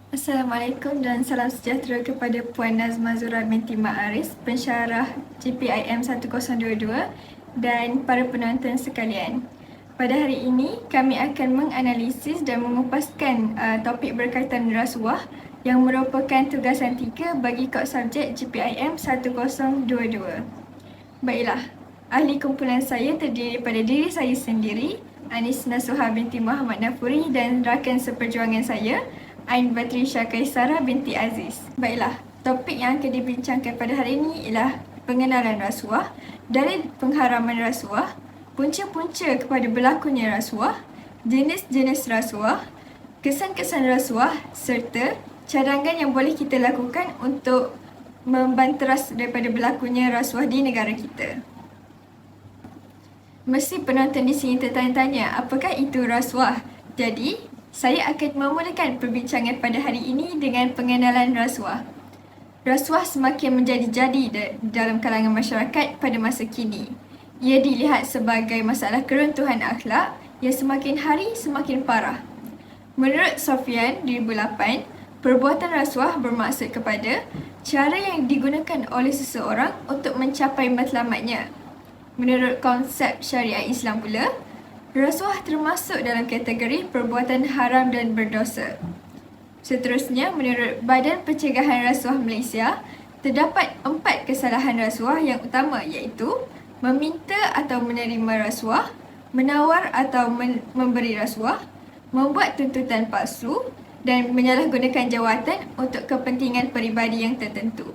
Assalamualaikum dan salam sejahtera kepada Puan Nazma Zura binti Ma'aris, pensyarah GPIM 1022 dan para penonton sekalian. Pada hari ini, kami akan menganalisis dan mengupaskan topik berkaitan rasuah yang merupakan tugasan 3 bagi kod subjek GPIM 1022. Baiklah, ahli kumpulan saya terdiri daripada diri saya sendiri, Anis Nasuha binti Muhammad Nafuri, dan rakan seperjuangan saya, Ain Batrisha Kaisara binti Aziz. Baiklah, topik yang akan dibincangkan pada hari ini ialah pengenalan rasuah, dalil pengharaman rasuah, punca-punca kepada berlakunya rasuah, jenis-jenis rasuah, kesan-kesan rasuah serta cadangan yang boleh kita lakukan untuk membanteras daripada berlakunya rasuah di negara kita. Mesti penonton di sini tertanya-tanya, apakah itu rasuah? Jadi, saya akan memulakan perbincangan pada hari ini dengan pengenalan rasuah. Rasuah semakin menjadi-jadi dalam kalangan masyarakat pada masa kini. Ia dilihat sebagai masalah keruntuhan akhlak yang semakin hari semakin parah. Menurut Sofyan 2008, perbuatan rasuah bermaksud kepada cara yang digunakan oleh seseorang untuk mencapai matlamatnya. Menurut konsep syariat Islam pula, rasuah termasuk dalam kategori perbuatan haram dan berdosa. Seterusnya, menurut Badan Pencegahan Rasuah Malaysia, terdapat 4 kesalahan rasuah yang utama iaitu meminta atau menerima rasuah, menawar atau memberi rasuah, membuat tuntutan palsu dan menyalahgunakan jawatan untuk kepentingan peribadi yang tertentu.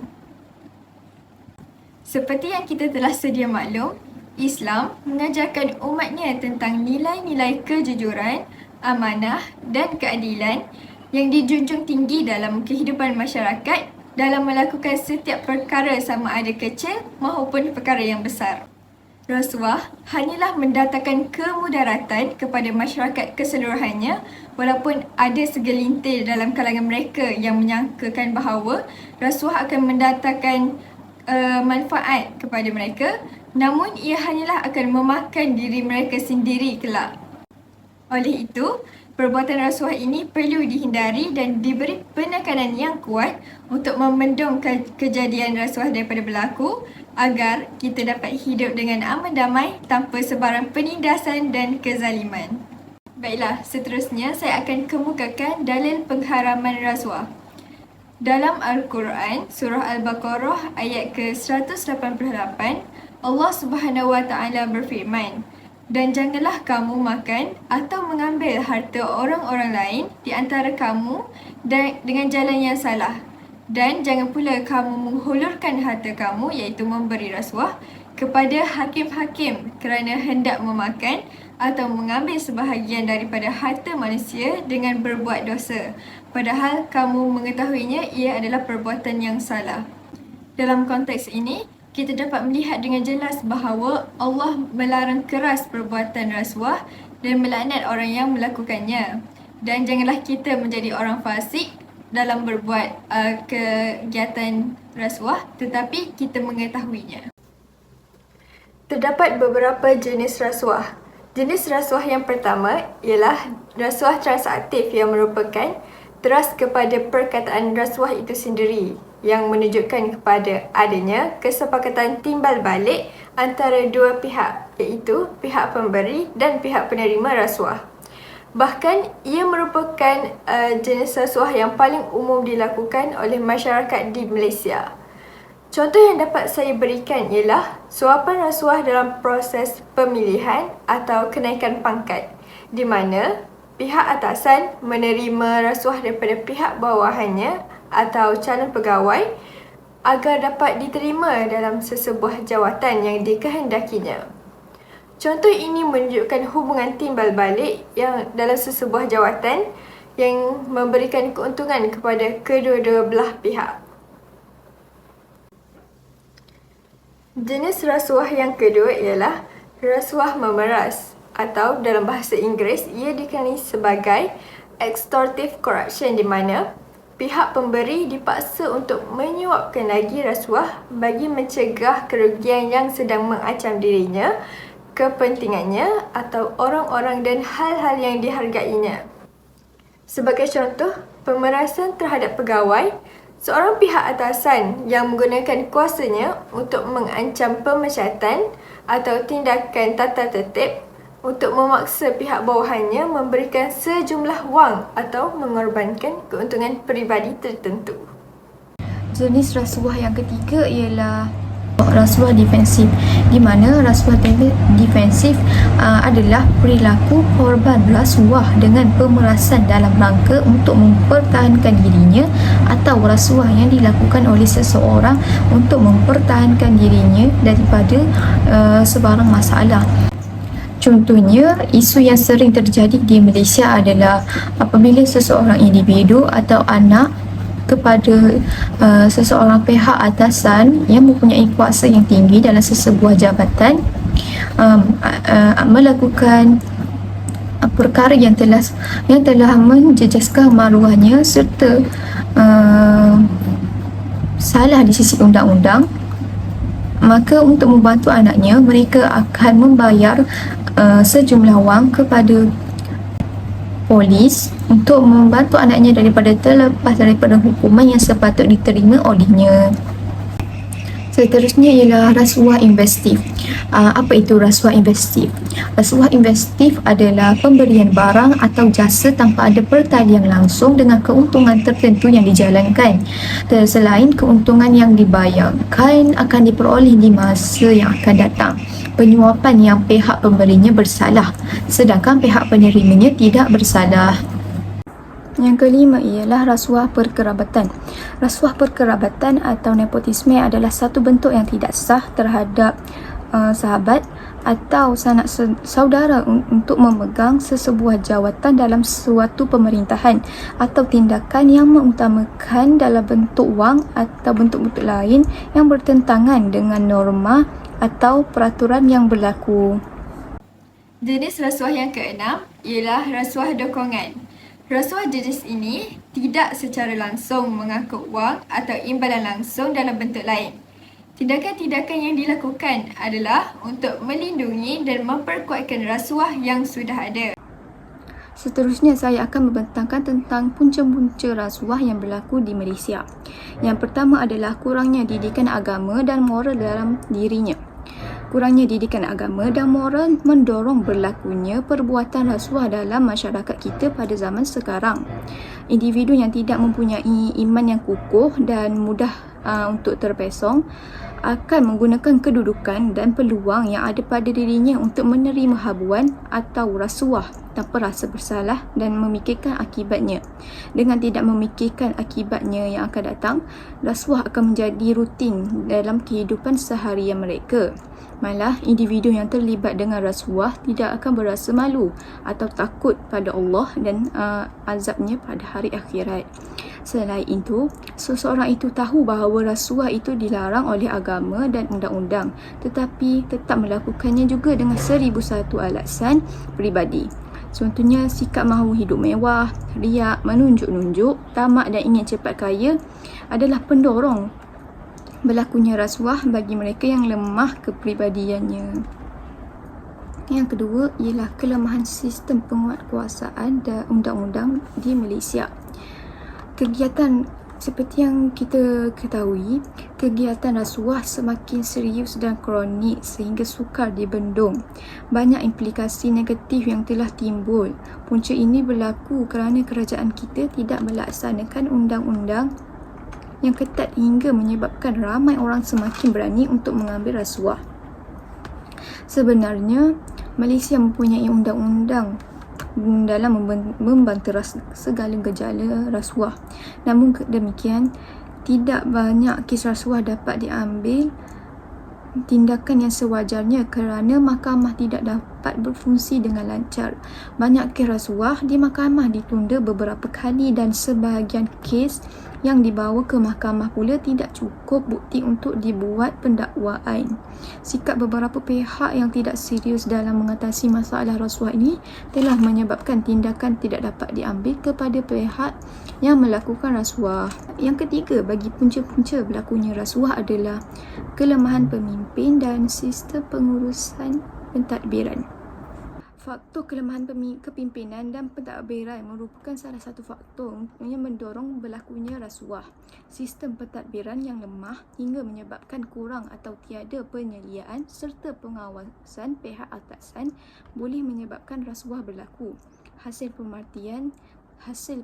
Seperti yang kita telah sedia maklum, Islam mengajarkan umatnya tentang nilai-nilai kejujuran, amanah dan keadilan yang dijunjung tinggi dalam kehidupan masyarakat dalam melakukan setiap perkara sama ada kecil maupun perkara yang besar. Rasuah hanyalah mendatangkan kemudaratan kepada masyarakat keseluruhannya, walaupun ada segelintir dalam kalangan mereka yang menyangkakan bahawa rasuah akan mendatangkan manfaat kepada mereka, namun ia hanyalah akan memakan diri mereka sendiri kelak. Oleh itu, perbuatan rasuah ini perlu dihindari dan diberi penekanan yang kuat untuk membendung kejadian rasuah daripada berlaku agar kita dapat hidup dengan aman damai tanpa sebarang penindasan dan kezaliman. Baiklah, seterusnya saya akan kemukakan dalil pengharaman rasuah. Dalam Al-Quran, Surah Al-Baqarah ayat ke-188, Allah Subhanahu Wa Taala berfirman, "Dan janganlah kamu makan atau mengambil harta orang-orang lain di antara kamu dengan jalan yang salah. Dan jangan pula kamu menghulurkan harta kamu, iaitu memberi rasuah, kepada hakim-hakim kerana hendak memakan atau mengambil sebahagian daripada harta manusia dengan berbuat dosa, padahal kamu mengetahuinya ia adalah perbuatan yang salah." Dalam konteks ini, kita dapat melihat dengan jelas bahawa Allah melarang keras perbuatan rasuah dan melaknat orang yang melakukannya. Dan janganlah kita menjadi orang fasik dalam berbuat kegiatan rasuah, tetapi kita mengetahuinya. Terdapat beberapa jenis rasuah. Jenis rasuah yang pertama ialah rasuah transaktif yang merupakan teras kepada perkataan rasuah itu sendiri yang menunjukkan kepada adanya kesepakatan timbal balik antara dua pihak, iaitu pihak pemberi dan pihak penerima rasuah. Bahkan ia merupakan jenis rasuah yang paling umum dilakukan oleh masyarakat di Malaysia. Contoh yang dapat saya berikan ialah suapan rasuah dalam proses pemilihan atau kenaikan pangkat, di mana pihak atasan menerima rasuah daripada pihak bawahannya atau calon pegawai agar dapat diterima dalam sesebuah jawatan yang dikehendakinya. Contoh ini menunjukkan hubungan timbal balik yang dalam sesebuah jawatan yang memberikan keuntungan kepada kedua-dua belah pihak. Jenis rasuah yang kedua ialah rasuah memeras, atau dalam bahasa Inggeris ia dikenali sebagai extortive corruption, di mana pihak pemberi dipaksa untuk menyuapkan lagi rasuah bagi mencegah kerugian yang sedang mengancam dirinya, kepentingannya atau orang-orang dan hal-hal yang dihargainya. Sebagai contoh, pemerasan terhadap pegawai, seorang pihak atasan yang menggunakan kuasanya untuk mengancam pemecatan atau tindakan tata tertib untuk memaksa pihak bawahannya memberikan sejumlah wang atau mengorbankan keuntungan peribadi tertentu. Jenis rasuah yang ketiga ialah rasuah defensif, di mana rasuah defensif adalah perilaku korban rasuah dengan pemerasan dalam rangka untuk mempertahankan dirinya, atau rasuah yang dilakukan oleh seseorang untuk mempertahankan dirinya daripada sebarang masalah. Contohnya, isu yang sering terjadi di Malaysia adalah apabila seseorang individu atau anak kepada seseorang pihak atasan yang mempunyai kuasa yang tinggi dalam sesebuah jabatan melakukan perkara yang telah menjejaskan maruahnya serta salah di sisi undang-undang, maka untuk membantu anaknya, mereka akan membayar sejumlah wang kepada polis untuk membantu anaknya daripada terlepas daripada hukuman yang sepatutnya diterima olehnya. Seterusnya ialah rasuah investif. Apa itu rasuah investif? Rasuah investif adalah pemberian barang atau jasa tanpa ada pertalian langsung dengan keuntungan tertentu yang dijalankan. Selain keuntungan yang dibayarkan akan diperoleh di masa yang akan datang. Penyuapan yang pihak pemberinya bersalah, sedangkan pihak penerimanya tidak bersalah. Yang kelima ialah rasuah perkerabatan. Rasuah perkerabatan atau nepotisme adalah satu bentuk yang tidak sah terhadap sahabat atau sanak saudara untuk memegang sesebuah jawatan dalam suatu pemerintahan, atau tindakan yang mengutamakan dalam bentuk wang atau bentuk-bentuk lain yang bertentangan dengan norma atau peraturan yang berlaku. Jenis rasuah yang keenam ialah rasuah dokongan. Rasuah jenis ini tidak secara langsung mengangkut wang atau imbalan langsung dalam bentuk lain. Tindakan-tindakan yang dilakukan adalah untuk melindungi dan memperkuatkan rasuah yang sudah ada. Seterusnya, saya akan membentangkan tentang punca-punca rasuah yang berlaku di Malaysia. Yang pertama adalah kurangnya didikan agama dan moral dalam dirinya. Kurangnya didikan agama dan moral mendorong berlakunya perbuatan rasuah dalam masyarakat kita pada zaman sekarang. Individu yang tidak mempunyai iman yang kukuh dan mudah untuk terpesong akan menggunakan kedudukan dan peluang yang ada pada dirinya untuk menerima habuan atau rasuah tanpa rasa bersalah dan memikirkan akibatnya. Dengan tidak memikirkan akibatnya yang akan datang, rasuah akan menjadi rutin dalam kehidupan seharian mereka. Malah, individu yang terlibat dengan rasuah tidak akan berasa malu atau takut pada Allah dan azabnya pada hari akhirat. Selain itu, seseorang itu tahu bahawa rasuah itu dilarang oleh agama dan undang-undang, tetapi tetap melakukannya juga dengan 1001 alasan peribadi. Contohnya, sikap mahu hidup mewah, riak, menunjuk-nunjuk, tamak dan ingin cepat kaya adalah pendorong berlakunya rasuah bagi mereka yang lemah kepribadiannya. Yang kedua ialah kelemahan sistem penguatkuasaan dan undang-undang di Malaysia. Kegiatan seperti yang kita ketahui, kegiatan rasuah semakin serius dan kronik sehingga sukar dibendung. Banyak implikasi negatif yang telah timbul. Punca ini berlaku kerana kerajaan kita tidak melaksanakan undang-undang yang ketat hingga menyebabkan ramai orang semakin berani untuk mengambil rasuah. Sebenarnya, Malaysia mempunyai undang-undang dalam membantu segala gejala rasuah. Namun demikian, tidak banyak kes rasuah dapat diambil tindakan yang sewajarnya kerana mahkamah tidak dapat berfungsi dengan lancar. Banyak kes rasuah di mahkamah ditunda beberapa kali dan sebahagian kes yang dibawa ke mahkamah pula tidak cukup bukti untuk dibuat pendakwaan. Sikap beberapa pihak yang tidak serius dalam mengatasi masalah rasuah ini telah menyebabkan tindakan tidak dapat diambil kepada pihak yang melakukan rasuah. Yang ketiga bagi punca-punca berlakunya rasuah adalah kelemahan pemimpin dan sistem pengurusan pentadbiran. Faktor kelemahan kepimpinan dan pentadbiran merupakan salah satu faktor yang mendorong berlakunya rasuah. Sistem pentadbiran yang lemah hingga menyebabkan kurang atau tiada penyediaan serta pengawasan pihak atasan boleh menyebabkan rasuah berlaku. Hasil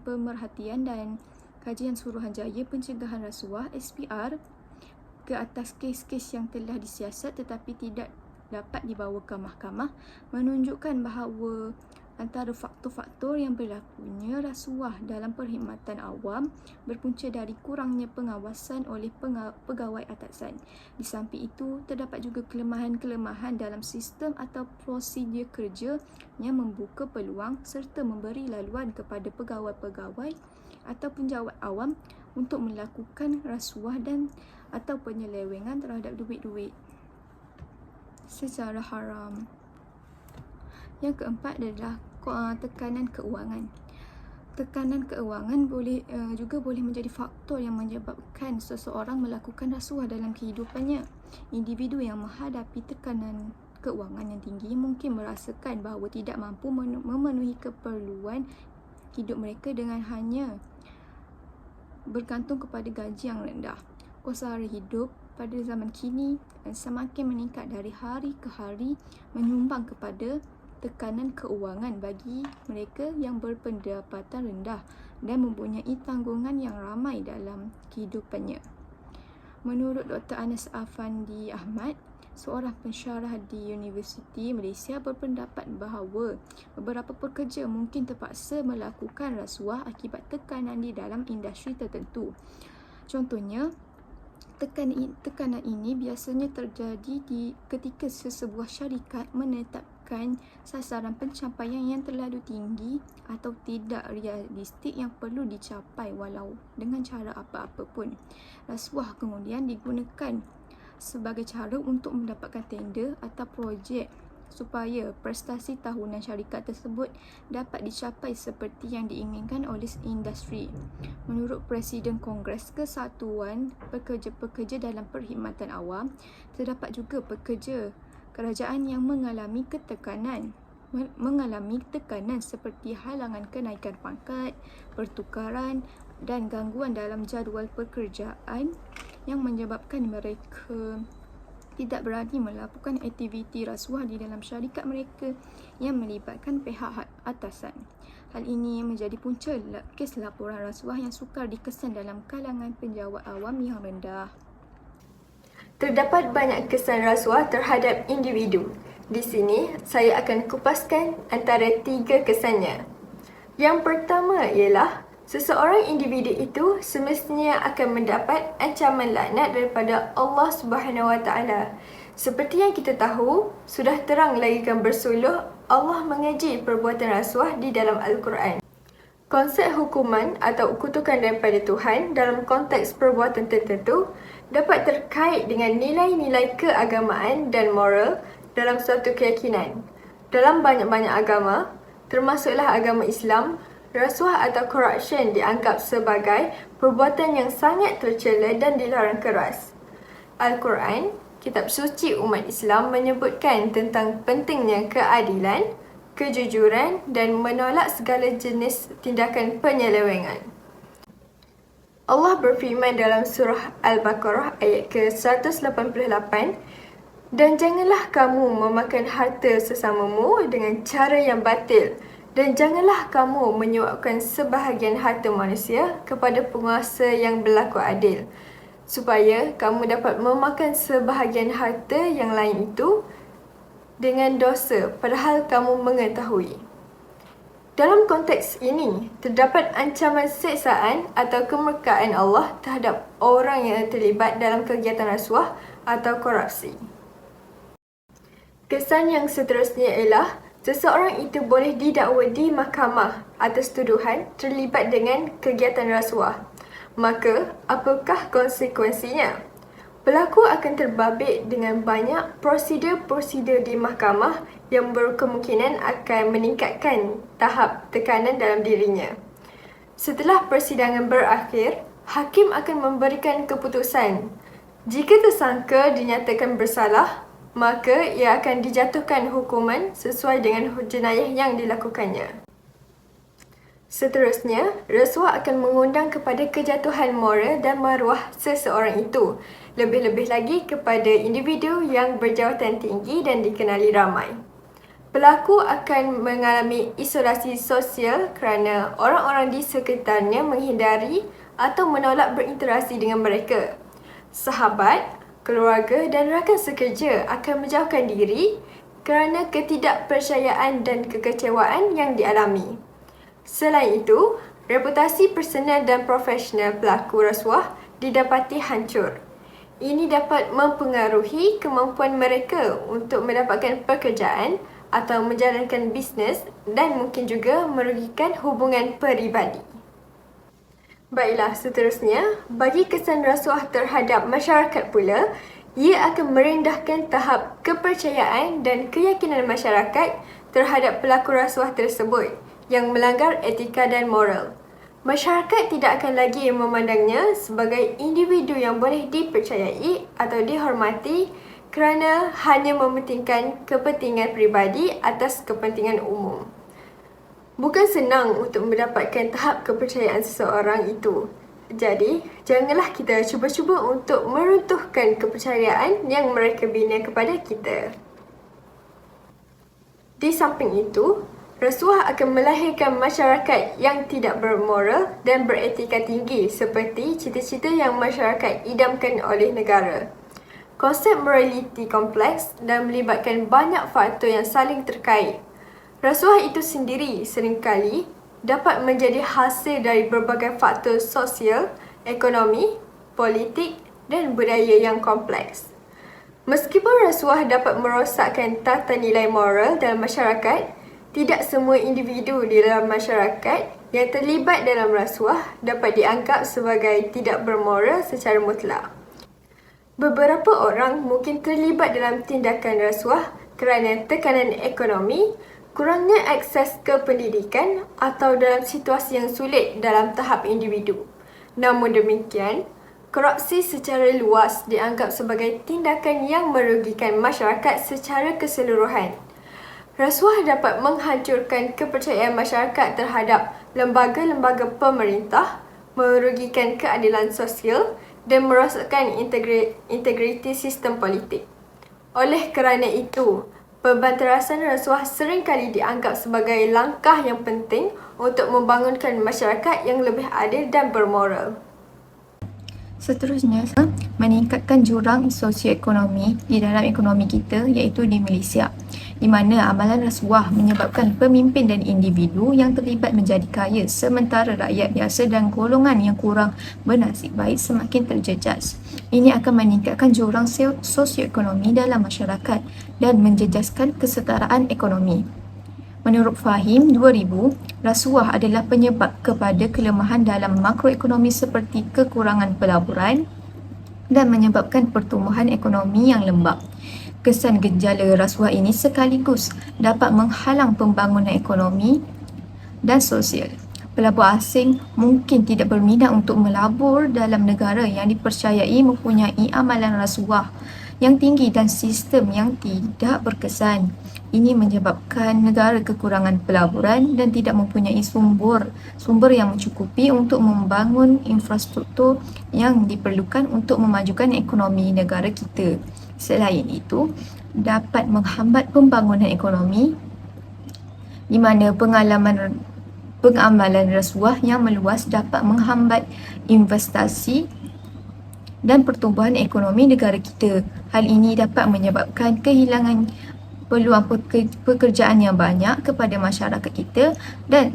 pemerhatian dan kajian Suruhanjaya Pencegahan Rasuah (SPR) ke atas kes-kes yang telah disiasat tetapi tidak dapat dibawa ke mahkamah menunjukkan bahawa antara faktor-faktor yang berlakunya rasuah dalam perkhidmatan awam berpunca dari kurangnya pengawasan oleh pegawai atasan. Di samping itu, terdapat juga kelemahan-kelemahan dalam sistem atau prosedur kerja yang membuka peluang serta memberi laluan kepada pegawai-pegawai atau penjawat awam untuk melakukan rasuah dan atau penyelewengan terhadap duit-duit secara haram. Yang keempat adalah tekanan keuangan. Tekanan keuangan juga boleh menjadi faktor yang menyebabkan seseorang melakukan rasuah dalam kehidupannya. Individu yang menghadapi tekanan keuangan yang tinggi mungkin merasakan bahawa tidak mampu memenuhi keperluan hidup mereka dengan hanya bergantung kepada gaji yang rendah. Kos sara hidup pada zaman kini semakin meningkat dari hari ke hari, menyumbang kepada tekanan keuangan bagi mereka yang berpendapatan rendah dan mempunyai tanggungan yang ramai dalam kehidupannya. Menurut Dr. Anas Afandi Ahmad, seorang pensyarah di Universiti Malaysia, berpendapat bahawa beberapa pekerja mungkin terpaksa melakukan rasuah akibat tekanan di dalam industri tertentu. Contohnya, tekanan ini biasanya terjadi ketika sesebuah syarikat menetapkan sasaran pencapaian yang terlalu tinggi atau tidak realistik yang perlu dicapai walau dengan cara apa-apa pun. Rasuah kemudian digunakan sebagai cara untuk mendapatkan tender atau projek supaya prestasi tahunan syarikat tersebut dapat dicapai seperti yang diinginkan oleh industri. Menurut Presiden Kongres Kesatuan Pekerja-Pekerja dalam Perkhidmatan Awam, terdapat juga pekerja kerajaan yang mengalami tekanan seperti halangan kenaikan pangkat, pertukaran dan gangguan dalam jadual pekerjaan yang menyebabkan mereka tidak berani melakukan aktiviti rasuah di dalam syarikat mereka yang melibatkan pihak atasan. Hal ini menjadi punca kes laporan rasuah yang sukar dikesan dalam kalangan penjawat awam yang rendah. Terdapat banyak kesan rasuah terhadap individu. Di sini, saya akan kupaskan antara 3 kesannya. Yang pertama ialah seseorang individu itu semestinya akan mendapat ancaman laknat daripada Allah Subhanahu Wa Taala. Seperti yang kita tahu, sudah terang lagi bersuluh Allah mengaji perbuatan rasuah di dalam Al-Quran. Konsep hukuman atau kutukan daripada Tuhan dalam konteks perbuatan tertentu dapat terkait dengan nilai-nilai keagamaan dan moral dalam suatu keyakinan. Dalam banyak-banyak agama, termasuklah agama Islam, rasuah atau corruption dianggap sebagai perbuatan yang sangat tercela dan dilarang keras. Al-Quran, kitab suci umat Islam, menyebutkan tentang pentingnya keadilan, kejujuran dan menolak segala jenis tindakan penyelewengan. Allah berfirman dalam surah Al-Baqarah ayat ke-188, "Dan janganlah kamu memakan harta sesamamu dengan cara yang batil, dan janganlah kamu menyuapkan sebahagian harta manusia kepada penguasa yang berlaku adil, supaya kamu dapat memakan sebahagian harta yang lain itu dengan dosa padahal kamu mengetahui." Dalam konteks ini, terdapat ancaman siksaan atau kemurkaan Allah terhadap orang yang terlibat dalam kegiatan rasuah atau korupsi. Kesan yang seterusnya ialah seseorang itu boleh didakwa di mahkamah atas tuduhan terlibat dengan kegiatan rasuah. Maka, apakah konsekuensinya? Pelaku akan terbabit dengan banyak prosedur-prosedur di mahkamah yang berkemungkinan akan meningkatkan tahap tekanan dalam dirinya. Setelah persidangan berakhir, hakim akan memberikan keputusan. Jika tersangka dinyatakan bersalah, maka ia akan dijatuhkan hukuman sesuai dengan jenayah yang dilakukannya. Seterusnya, rasuah akan mengundang kepada kejatuhan moral dan maruah seseorang itu, lebih-lebih lagi kepada individu yang berjawatan tinggi dan dikenali ramai. Pelaku akan mengalami isolasi sosial kerana orang-orang di sekitarnya menghindari atau menolak berinteraksi dengan mereka. Sahabat, keluarga dan rakan sekerja akan menjauhkan diri kerana ketidakpercayaan dan kekecewaan yang dialami. Selain itu, reputasi personal dan profesional pelaku rasuah didapati hancur. Ini dapat mempengaruhi kemampuan mereka untuk mendapatkan pekerjaan atau menjalankan bisnes dan mungkin juga merugikan hubungan peribadi. Baiklah, seterusnya, bagi kesan rasuah terhadap masyarakat pula, ia akan merendahkan tahap kepercayaan dan keyakinan masyarakat terhadap pelaku rasuah tersebut yang melanggar etika dan moral. Masyarakat tidak akan lagi memandangnya sebagai individu yang boleh dipercayai atau dihormati kerana hanya mementingkan kepentingan peribadi atas kepentingan umum. Bukan senang untuk mendapatkan tahap kepercayaan seseorang itu. Jadi, janganlah kita cuba-cuba untuk meruntuhkan kepercayaan yang mereka bina kepada kita. Di samping itu, rasuah akan melahirkan masyarakat yang tidak bermoral dan beretika tinggi seperti cita-cita yang masyarakat idamkan oleh negara. Konsep moraliti kompleks dan melibatkan banyak faktor yang saling terkait. Rasuah itu sendiri seringkali dapat menjadi hasil dari berbagai faktor sosial, ekonomi, politik dan budaya yang kompleks. Meskipun rasuah dapat merosakkan tata nilai moral dalam masyarakat, tidak semua individu di dalam masyarakat yang terlibat dalam rasuah dapat dianggap sebagai tidak bermoral secara mutlak. Beberapa orang mungkin terlibat dalam tindakan rasuah kerana tekanan ekonomi, kurangnya akses ke pendidikan atau dalam situasi yang sulit dalam tahap individu. Namun demikian, korupsi secara luas dianggap sebagai tindakan yang merugikan masyarakat secara keseluruhan. Rasuah dapat menghancurkan kepercayaan masyarakat terhadap lembaga-lembaga pemerintah, merugikan keadilan sosial dan merosakkan integriti sistem politik. Oleh kerana itu, pembanterasan rasuah seringkali dianggap sebagai langkah yang penting untuk membangunkan masyarakat yang lebih adil dan bermoral. Seterusnya, meningkatkan jurang sosioekonomi di dalam ekonomi kita iaitu di Malaysia, di mana amalan rasuah menyebabkan pemimpin dan individu yang terlibat menjadi kaya sementara rakyat biasa dan golongan yang kurang bernasib baik semakin terjejas. Ini akan meningkatkan jurang sosioekonomi dalam masyarakat dan menjejaskan kesetaraan ekonomi. Menurut Fahim 2000, rasuah adalah penyebab kepada kelemahan dalam makroekonomi seperti kekurangan pelaburan dan menyebabkan pertumbuhan ekonomi yang lembab. Kesan gejala rasuah ini sekaligus dapat menghalang pembangunan ekonomi dan sosial. Pelabur asing mungkin tidak berminat untuk melabur dalam negara yang dipercayai mempunyai amalan rasuah yang tinggi dan sistem yang tidak berkesan. Ini menyebabkan negara kekurangan pelaburan dan tidak mempunyai sumber yang mencukupi untuk membangun infrastruktur yang diperlukan untuk memajukan ekonomi negara kita. Selain itu, dapat menghambat pembangunan ekonomi di mana pengamalan rasuah yang meluas dapat menghambat investasi dan pertumbuhan ekonomi negara kita. Hal ini dapat menyebabkan kehilangan peluang pekerjaan yang banyak kepada masyarakat kita dan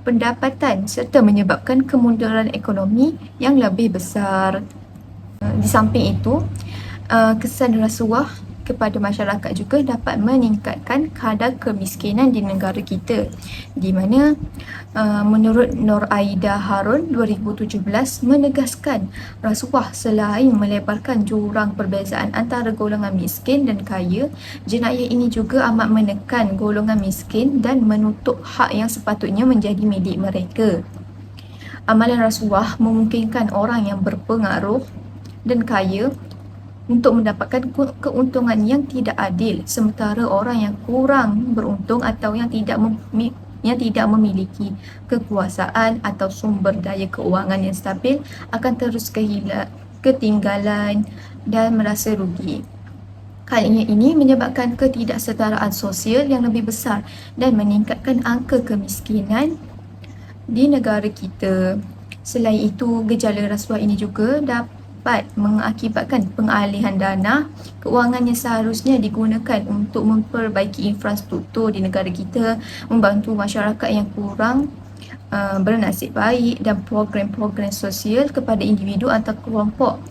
pendapatan serta menyebabkan kemunduran ekonomi yang lebih besar. Di samping itu, kesan rasuah kepada masyarakat juga dapat meningkatkan kadar kemiskinan di negara kita, di mana menurut Nur Aida Harun 2017 menegaskan rasuah selain melebarkan jurang perbezaan antara golongan miskin dan kaya, jenayah ini juga amat menekan golongan miskin dan menutup hak yang sepatutnya menjadi milik mereka. Amalan rasuah memungkinkan orang yang berpengaruh dan kaya untuk mendapatkan keuntungan yang tidak adil, sementara orang yang kurang beruntung atau yang tidak memiliki kekuasaan atau sumber daya keuangan yang stabil akan terus ketinggalan dan merasa rugi. Hal ini menyebabkan ketidaksetaraan sosial yang lebih besar dan meningkatkan angka kemiskinan di negara kita. Selain itu, gejala rasuah ini juga dapat mengakibatkan pengalihan dana keuangan yang seharusnya digunakan untuk memperbaiki infrastruktur di negara kita, membantu masyarakat yang kurang bernasib baik dan program-program sosial kepada individu atau kelompok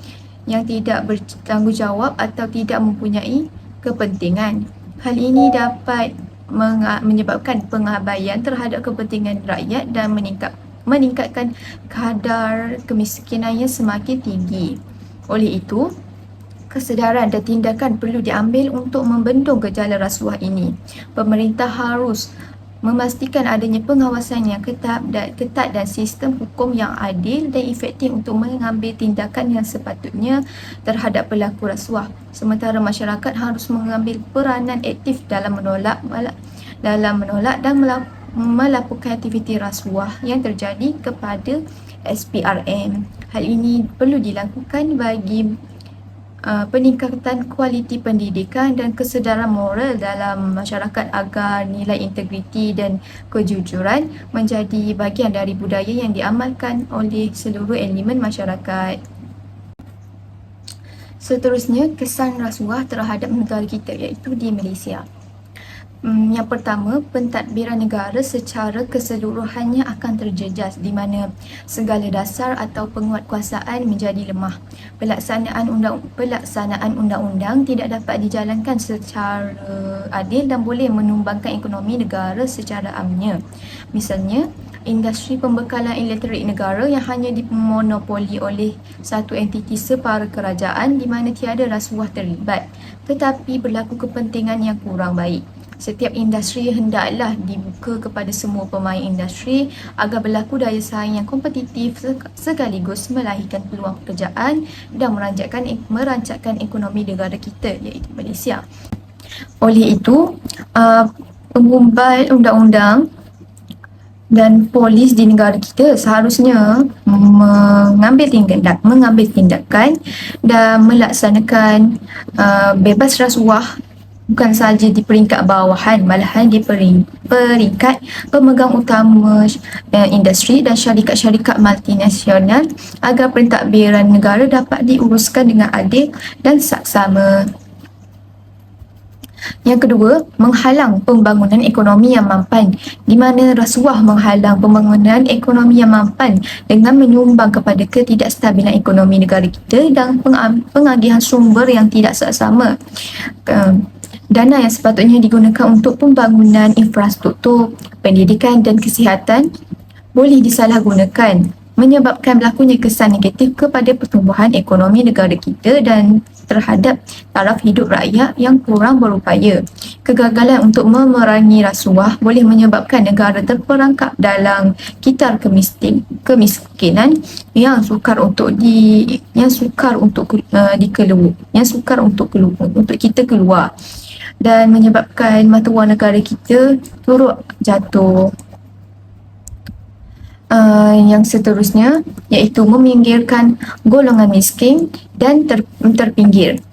yang tidak bertanggungjawab atau tidak mempunyai kepentingan. Hal ini dapat menyebabkan pengabaian terhadap kepentingan rakyat dan meningkatkan kadar kemiskinan yang semakin tinggi. Oleh itu, kesedaran dan tindakan perlu diambil untuk membendung gejala rasuah ini. Pemerintah harus memastikan adanya pengawasan yang ketat dan sistem hukum yang adil dan efektif untuk mengambil tindakan yang sepatutnya terhadap pelaku rasuah. Sementara masyarakat harus mengambil peranan aktif dalam menolak dan melakukan aktiviti rasuah yang terjadi kepada SPRM. Hal ini perlu dilakukan bagi peningkatan kualiti pendidikan dan kesedaran moral dalam masyarakat agar nilai integriti dan kejujuran menjadi bahagian dari budaya yang diamalkan oleh seluruh elemen masyarakat. Seterusnya, kesan rasuah terhadap negara kita iaitu di Malaysia. Yang pertama, pentadbiran negara secara keseluruhannya akan terjejas di mana segala dasar atau penguatkuasaan menjadi lemah. Pelaksanaan undang-undang tidak dapat dijalankan secara adil dan boleh menumbangkan ekonomi negara secara amnya. Misalnya, industri pembekalan elektrik negara yang hanya dimonopoli oleh satu entiti separa kerajaan di mana tiada rasuah terlibat, tetapi berlaku kepentingan yang kurang baik. Setiap industri hendaklah dibuka kepada semua pemain industri agar berlaku daya saing yang kompetitif sekaligus melahirkan peluang pekerjaan dan merancangkan ekonomi negara kita iaitu Malaysia. Oleh itu, pengumbal undang-undang dan polis di negara kita seharusnya mengambil tindakan dan melaksanakan bebas rasuah bukan sahaja di peringkat bawahan, malahan di peringkat pemegang utama industri dan syarikat-syarikat multinasional agar pentadbiran negara dapat diuruskan dengan adil dan saksama. Yang kedua, menghalang pembangunan ekonomi yang mampan, di mana rasuah menghalang pembangunan ekonomi yang mampan dengan menyumbang kepada ketidakstabilan ekonomi negara kita dan pengagihan sumber yang tidak saksama. Dana yang sepatutnya digunakan untuk pembangunan infrastruktur, pendidikan dan kesihatan boleh disalahgunakan, menyebabkan berlakunya kesan negatif kepada pertumbuhan ekonomi negara kita dan terhadap taraf hidup rakyat yang kurang berupaya. Kegagalan untuk memerangi rasuah boleh menyebabkan negara terperangkap dalam kitar kemiskinan yang sukar untuk kita keluar dan menyebabkan mata wang negara kita turut jatuh. Yang seterusnya iaitu meminggirkan golongan miskin dan terpinggir.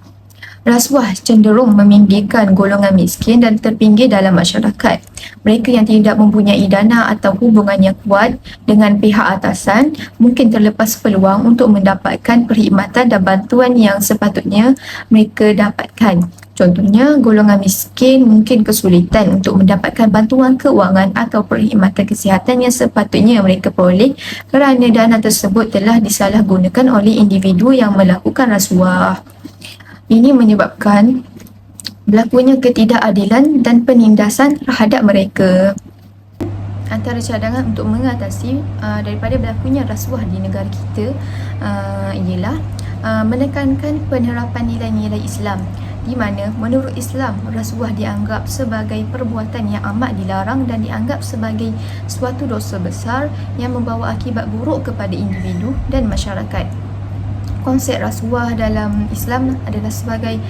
Rasuah cenderung meminggirkan golongan miskin dan terpinggir dalam masyarakat. Mereka yang tidak mempunyai dana atau hubungan yang kuat dengan pihak atasan mungkin terlepas peluang untuk mendapatkan perkhidmatan dan bantuan yang sepatutnya mereka dapatkan. Contohnya, golongan miskin mungkin kesulitan untuk mendapatkan bantuan keuangan atau perkhidmatan kesihatan yang sepatutnya mereka peroleh kerana dana tersebut telah disalahgunakan oleh individu yang melakukan rasuah. Ini menyebabkan berlakunya ketidakadilan dan penindasan terhadap mereka. Antara cadangan untuk mengatasi daripada berlakunya rasuah di negara kita ialah menekankan penerapan nilai-nilai Islam, di mana menurut Islam rasuah dianggap sebagai perbuatan yang amat dilarang dan dianggap sebagai suatu dosa besar yang membawa akibat buruk kepada individu dan masyarakat. Konsep rasuah dalam Islam adalah sebagai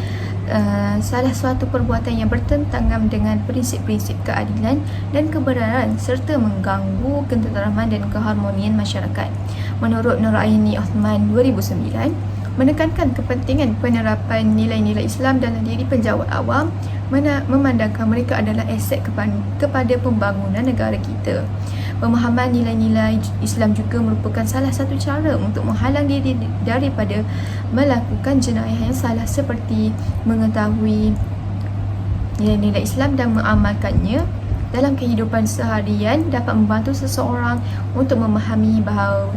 salah suatu perbuatan yang bertentangan dengan prinsip-prinsip keadilan dan kebenaran serta mengganggu ketenteraman dan keharmonian masyarakat. Menurut Nuraini Othman 2009, menekankan kepentingan penerapan nilai-nilai Islam dalam diri penjawat awam, memandangkan mereka adalah aset kepada pembangunan negara kita. Pemahaman nilai-nilai Islam juga merupakan salah satu cara untuk menghalang diri daripada melakukan jenayah yang salah, seperti mengetahui nilai-nilai Islam dan mengamalkannya dalam kehidupan seharian dapat membantu seseorang untuk memahami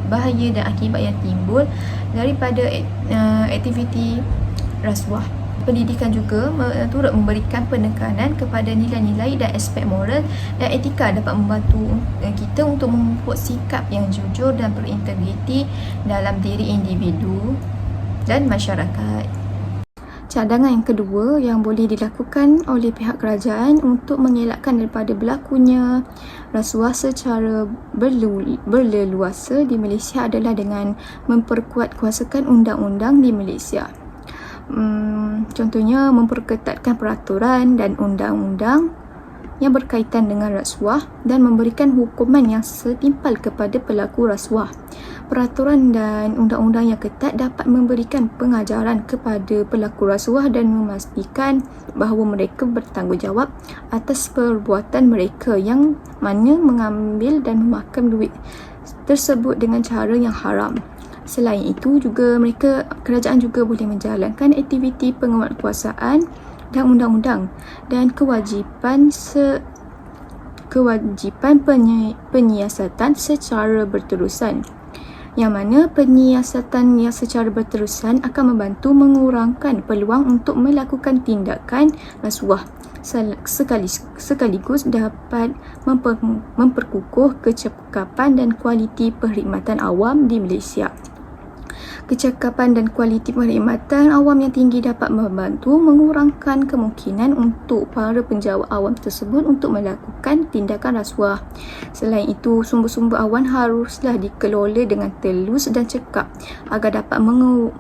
bahaya dan akibat yang timbul daripada aktiviti rasuah. Pendidikan juga turut memberikan penekanan kepada nilai-nilai dan aspek moral dan etika dapat membantu kita untuk memupuk sikap yang jujur dan berintegriti dalam diri individu dan masyarakat. Cadangan yang kedua yang boleh dilakukan oleh pihak kerajaan untuk mengelakkan daripada berlakunya rasuah secara berleluasa di Malaysia adalah dengan memperkuat kuasakan undang-undang di Malaysia. Contohnya memperketatkan peraturan dan undang-undang yang berkaitan dengan rasuah dan memberikan hukuman yang setimpal kepada pelaku rasuah. Peraturan dan undang-undang yang ketat dapat memberikan pengajaran kepada pelaku rasuah dan memastikan bahawa mereka bertanggungjawab atas perbuatan mereka yang mana mengambil dan memakan duit tersebut dengan cara yang haram. Selain itu juga kerajaan juga boleh menjalankan aktiviti penguatkuasaan dan undang-undang dan kewajipan penyiasatan secara berterusan, yang mana penyiasatan yang secara berterusan akan membantu mengurangkan peluang untuk melakukan tindakan rasuah sekaligus dapat memperkukuh kecekapan dan kualiti perkhidmatan awam di Malaysia. Kecekapan dan kualiti perkhidmatan awam yang tinggi dapat membantu mengurangkan kemungkinan untuk para penjawat awam tersebut untuk melakukan tindakan rasuah. Selain itu, sumber-sumber awan haruslah dikelola dengan telus dan cekap agar dapat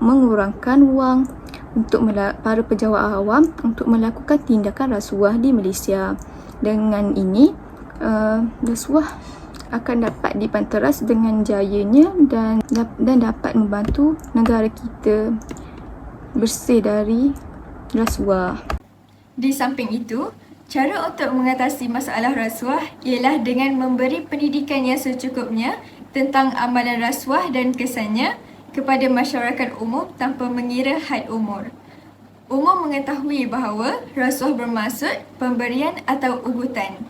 mengurangkan ruang untuk para penjawat awam untuk melakukan tindakan rasuah di Malaysia. Dengan ini, rasuah akan dapat dipanteras dengan jayanya dan dapat membantu negara kita bersih dari rasuah. Di samping itu, cara untuk mengatasi masalah rasuah ialah dengan memberi pendidikan yang secukupnya tentang amalan rasuah dan kesannya kepada masyarakat umum tanpa mengira had umur. Umum mengetahui bahawa rasuah bermaksud pemberian atau ugutan.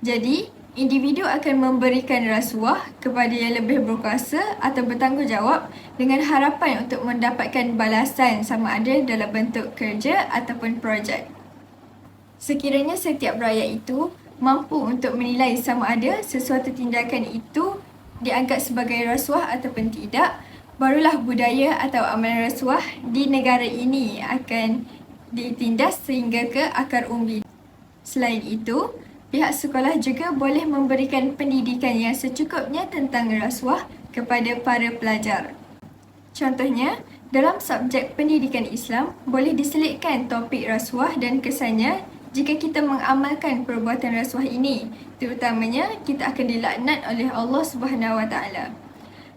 Jadi, individu akan memberikan rasuah kepada yang lebih berkuasa atau bertanggungjawab dengan harapan untuk mendapatkan balasan sama ada dalam bentuk kerja ataupun projek. Sekiranya setiap rakyat itu mampu untuk menilai sama ada sesuatu tindakan itu dianggap sebagai rasuah ataupun tidak, barulah budaya atau amalan rasuah di negara ini akan ditindas sehingga ke akar umbi. Selain itu, pihak sekolah juga boleh memberikan pendidikan yang secukupnya tentang rasuah kepada para pelajar. Contohnya, dalam subjek pendidikan Islam, boleh diselitkan topik rasuah dan kesannya jika kita mengamalkan perbuatan rasuah ini. Terutamanya, kita akan dilaknat oleh Allah SWT.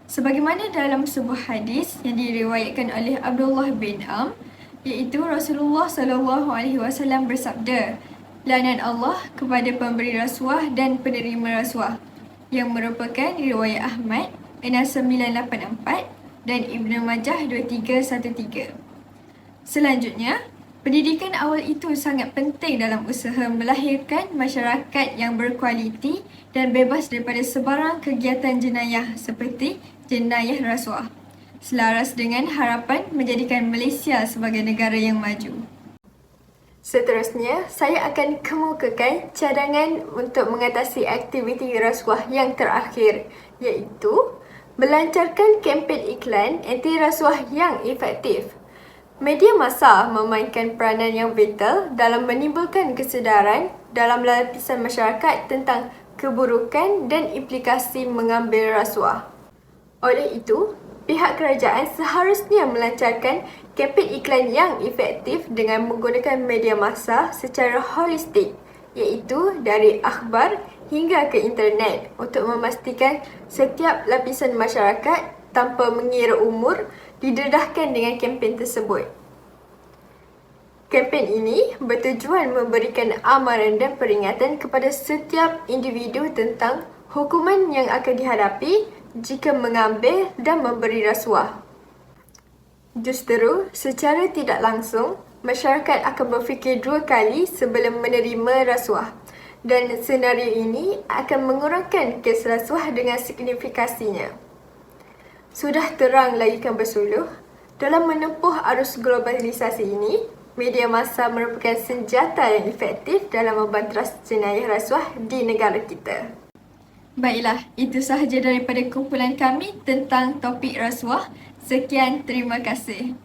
Sebagaimana dalam sebuah hadis yang diriwayatkan oleh Abdullah bin Amr, iaitu Rasulullah SAW bersabda, "Laknat Allah kepada pemberi rasuah dan penerima rasuah," yang merupakan riwayat Ahmad 6984 dan Ibnu Majah 2313. Selanjutnya, pendidikan awal itu sangat penting dalam usaha melahirkan masyarakat yang berkualiti dan bebas daripada sebarang kegiatan jenayah seperti jenayah rasuah, selaras dengan harapan menjadikan Malaysia sebagai negara yang maju. Seterusnya, saya akan kemukakan cadangan untuk mengatasi aktiviti rasuah yang terakhir, iaitu melancarkan kempen iklan anti rasuah yang efektif. Media massa memainkan peranan yang vital dalam menimbulkan kesedaran dalam lapisan masyarakat tentang keburukan dan implikasi mengambil rasuah. Oleh itu, pihak kerajaan seharusnya melancarkan kempen iklan yang efektif dengan menggunakan media massa secara holistik, iaitu dari akhbar hingga ke internet untuk memastikan setiap lapisan masyarakat tanpa mengira umur didedahkan dengan kempen tersebut. Kempen ini bertujuan memberikan amaran dan peringatan kepada setiap individu tentang hukuman yang akan dihadapi jika mengambil dan memberi rasuah. Justeru, secara tidak langsung, masyarakat akan berfikir dua kali sebelum menerima rasuah, dan senario ini akan mengurangkan kes rasuah dengan signifikasinya. Sudah terang lagikan bersuluh, dalam menempuh arus globalisasi ini, media massa merupakan senjata yang efektif dalam membanteras jenayah rasuah di negara kita. Baiklah, itu sahaja daripada kumpulan kami tentang topik rasuah. Sekian, terima kasih.